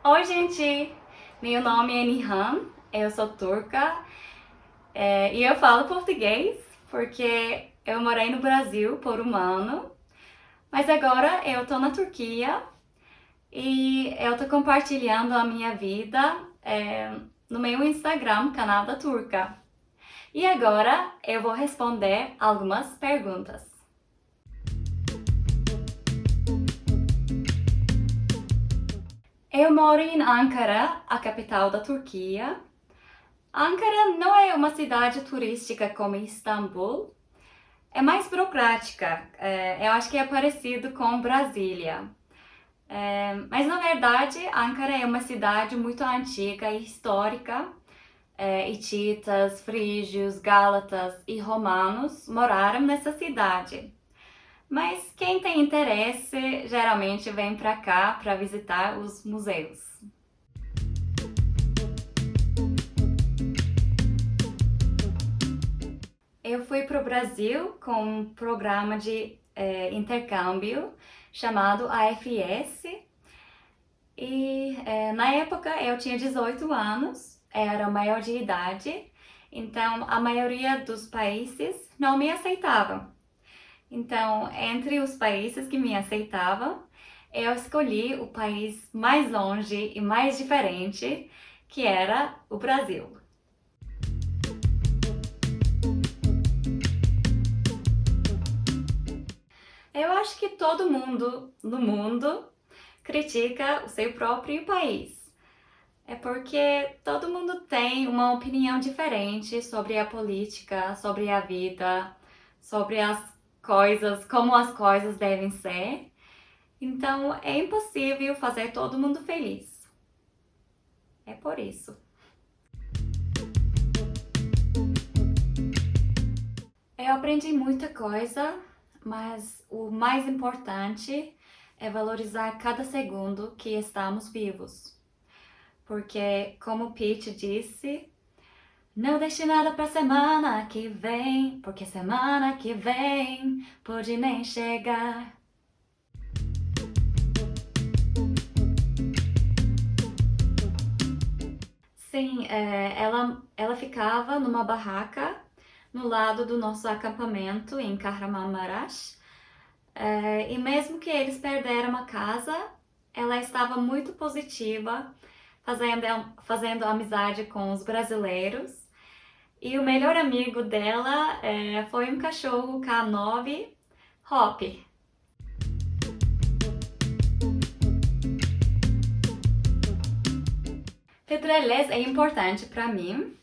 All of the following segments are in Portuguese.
Oi, gente! Meu nome é Nihan, eu sou turca e eu falo português porque eu morei no Brasil por um ano, mas agora eu tô na Turquia e eu tô compartilhando a minha vida no meu Instagram, canal da Turca. E agora eu vou responder algumas perguntas. Eu moro em Ankara, a capital da Turquia. Ankara não é uma cidade turística como Istambul, é mais burocrática. Eu acho que é parecido com Brasília. Mas na verdade, Ankara é uma cidade muito antiga e histórica. Hititas, frígios, gálatas e romanos moraram nessa cidade. Mas quem tem interesse geralmente vem para cá para visitar os museus. Eu fui para o Brasil com um programa de intercâmbio chamado AFS e na época eu tinha 18 anos, era maior de idade, então a maioria dos países não me aceitavam. Então, entre os países que me aceitavam, eu escolhi o país mais longe e mais diferente, que era o Brasil. Eu acho que todo mundo no mundo critica o seu próprio país. É porque todo mundo tem uma opinião diferente sobre a política, sobre a vida, sobre as coisas, como as coisas devem ser. Então é impossível fazer todo mundo feliz. É por isso. Eu aprendi muita coisa, mas o mais importante é valorizar cada segundo que estamos vivos. Porque, como Pete disse, não deixe nada pra semana que vem, porque semana que vem pode nem chegar. Sim, ela ficava numa barraca no lado do nosso acampamento em Kahramanmaraş. E mesmo que eles perderam a casa, ela estava muito positiva, fazendo amizade com os brasileiros. E o melhor amigo dela foi um cachorro K9 Hop. Hıdrellez é importante para mim,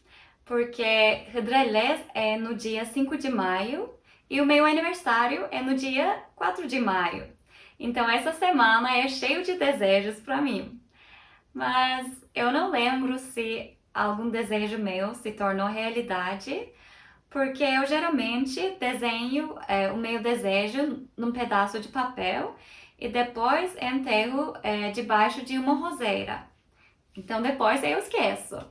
porque Hıdrellez é no dia 5 de maio e o meu aniversário é no dia 4 de maio. Então essa semana é cheio de desejos para mim. Mas eu não lembro se algum desejo meu se tornou realidade, porque eu geralmente desenho o meu desejo num pedaço de papel e depois enterro debaixo de uma roseira. Então depois eu esqueço.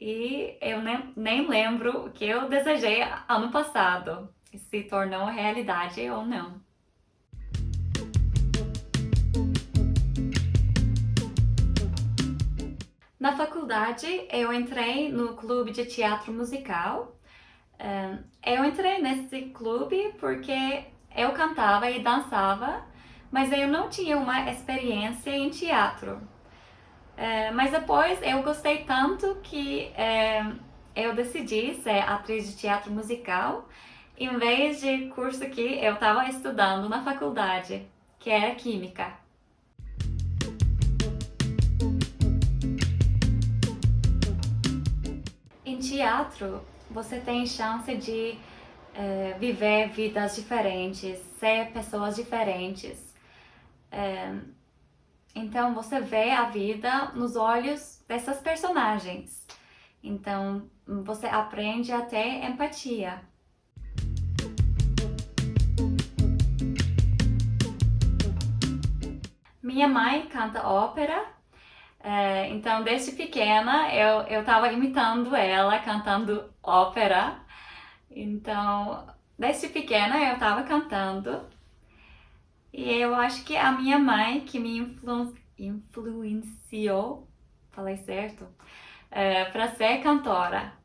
E eu nem lembro o que eu desejei ano passado, se tornou realidade ou não. Na faculdade, eu entrei no clube de teatro musical. Eu entrei nesse clube porque eu cantava e dançava, mas eu não tinha uma experiência em teatro. Mas depois eu gostei tanto que eu decidi ser atriz de teatro musical em vez de curso que eu estava estudando na faculdade, que era química. Em teatro, você tem chance de viver vidas diferentes, ser pessoas diferentes. Então você vê a vida nos olhos dessas personagens. Então você aprende a ter empatia. Minha mãe canta ópera, então desde pequena eu estava imitando ela cantando ópera. Então desde pequena eu estava cantando. E eu acho que a minha mãe que me influenciou, falei certo? Para ser cantora.